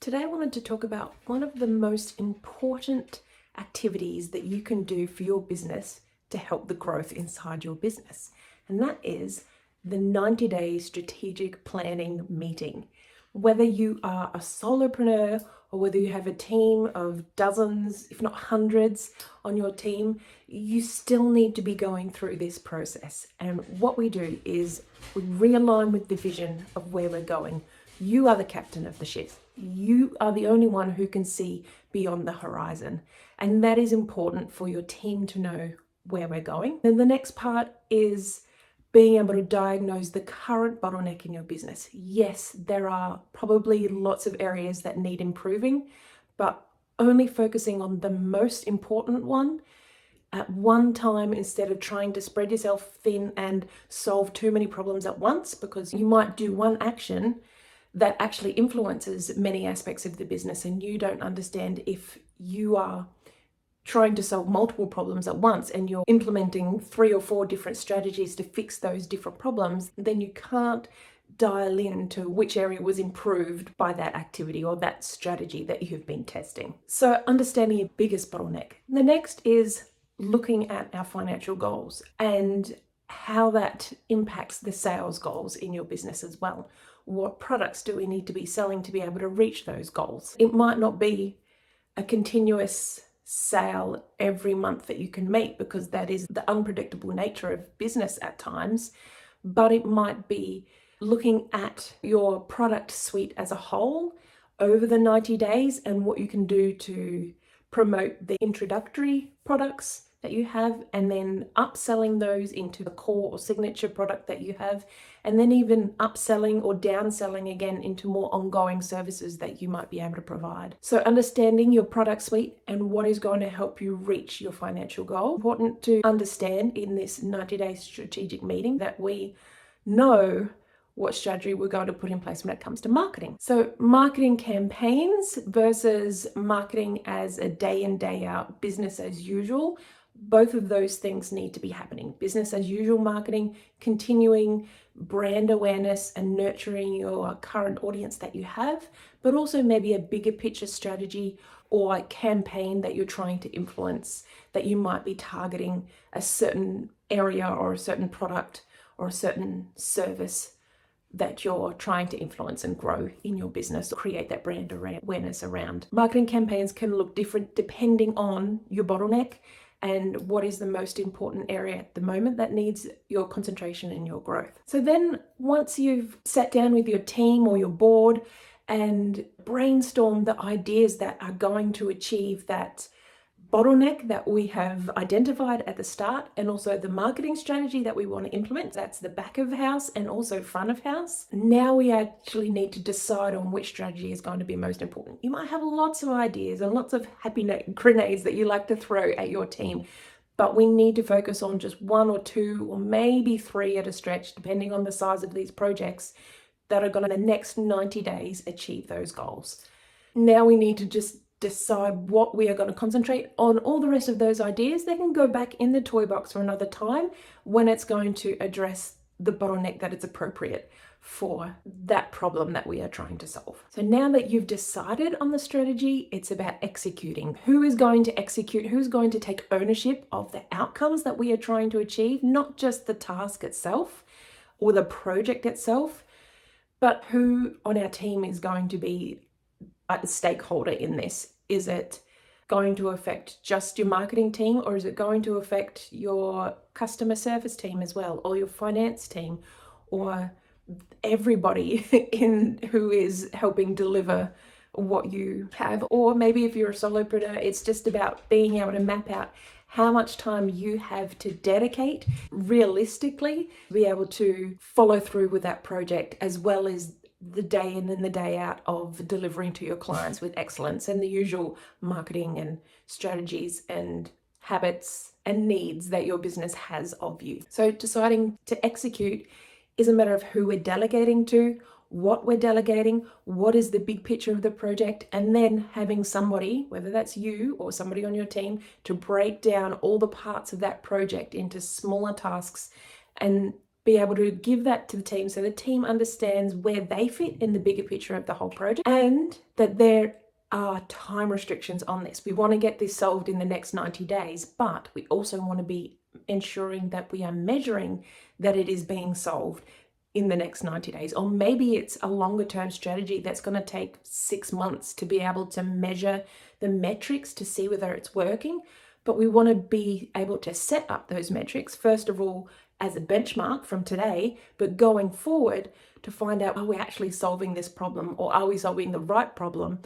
Today I wanted to talk about one of the most important activities that you can do for your business to help the growth inside your business. And that is the 90-day strategic planning meeting. Whether you are a solopreneur or whether you have a team of dozens, if not hundreds on your team, you still need to be going through this process. And what we do is we realign with the vision of where we're going. You are the captain of the ship. You are the only one who can see beyond the horizon. And that is important for your team to know where we're going. Then the next part is being able to diagnose the current bottleneck in your business. Yes, there are probably lots of areas that need improving, but only focusing on the most important one at one time instead of trying to spread yourself thin and solve too many problems at once, because you might do one action that actually influences many aspects of the business and you don't understand if you are trying to solve multiple problems at once and you're implementing 3 or 4 different strategies to fix those different problems, then you can't dial into which area was improved by that activity or that strategy that you've been testing. So understanding your biggest bottleneck. The next is looking at our financial goals and how that impacts the sales goals in your business as well. What products do we need to be selling to be able to reach those goals? It might not be a continuous sale every month that you can make, because that is the unpredictable nature of business at times, but it might be looking at your product suite as a whole over the 90 days and what you can do to promote the introductory products that you have, and then upselling those into the core or signature product that you have, and then even upselling or downselling again into more ongoing services that you might be able to provide. So understanding your product suite and what is going to help you reach your financial goal. Important to understand in this 90-day strategic meeting that we know what strategy we're going to put in place when it comes to marketing. So marketing campaigns versus marketing as a day in, day out, business as usual. Both of those things need to be happening. Business as usual marketing, continuing brand awareness and nurturing your current audience that you have, but also maybe a bigger picture strategy or a campaign that you're trying to influence, that you might be targeting a certain area or a certain product or a certain service that you're trying to influence and grow in your business, create that brand awareness around. Marketing campaigns can look different depending on your bottleneck and what is the most important area at the moment that needs your concentration and your growth. So then once you've sat down with your team or your board and brainstormed the ideas that are going to achieve that bottleneck that we have identified at the start, and also the marketing strategy that we want to implement, that's the back of house and also front of house. Now we actually need to decide on which strategy is going to be most important. You might have lots of ideas and lots of happy grenades that you like to throw at your team, but we need to focus on just 1 or 2 or maybe 3 at a stretch, depending on the size of these projects, that are going to, in the next 90 days, achieve those goals. Now we need to just decide what we are going to concentrate on. All the rest of those ideas, they can go back in the toy box for another time when it's going to address the bottleneck that is appropriate for that problem that we are trying to solve. So now that you've decided on the strategy, it's about executing. Who is going to execute? Who's going to take ownership of the outcomes that we are trying to achieve? Not just the task itself or the project itself, but who on our team is going to be a stakeholder in this. Is it going to affect just your marketing team, or is it going to affect your customer service team as well, or your finance team, or everybody in who is helping deliver what you have? Or maybe if you're a solopreneur, it's just about being able to map out how much time you have to dedicate realistically to be able to follow through with that project, as well as the day in and the day out of delivering to your clients with excellence and the usual marketing and strategies and habits and needs that your business has of you. So deciding to execute is a matter of who we're delegating to, what we're delegating, what is the big picture of the project, and then having somebody, whether that's you or somebody on your team, to break down all the parts of that project into smaller tasks and be able to give that to the team so the team understands where they fit in the bigger picture of the whole project, and that there are time restrictions on this. We want to get this solved in the next 90 days, but we also want to be ensuring that we are measuring that it is being solved in the next 90 days. Or maybe it's a longer term strategy that's going to take 6 months to be able to measure the metrics to see whether it's working. But we want to be able to set up those metrics, first of all, as a benchmark from today, but going forward to find out, are we actually solving this problem, or are we solving the right problem?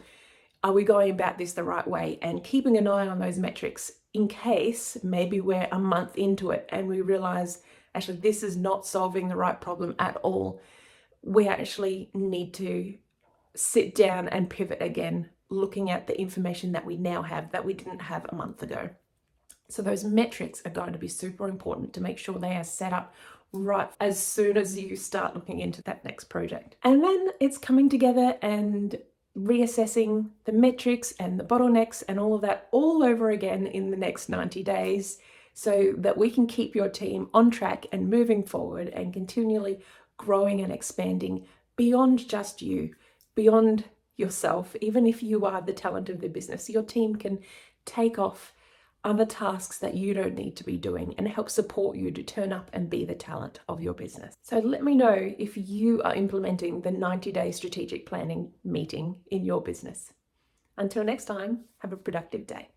Are we going about this the right way? And keeping an eye on those metrics in case maybe we're a month into it and we realize, actually, this is not solving the right problem at all. We actually need to sit down and pivot again, looking at the information that we now have that we didn't have a month ago. So those metrics are going to be super important to make sure they are set up right as soon as you start looking into that next project. And then it's coming together and reassessing the metrics and the bottlenecks and all of that all over again in the next 90 days so that we can keep your team on track and moving forward and continually growing and expanding beyond just you, beyond yourself. Even if you are the talent of the business, your team can take off other tasks that you don't need to be doing and help support you to turn up and be the talent of your business. So let me know if you are implementing the 90-day strategic planning meeting in your business. Until next time, have a productive day.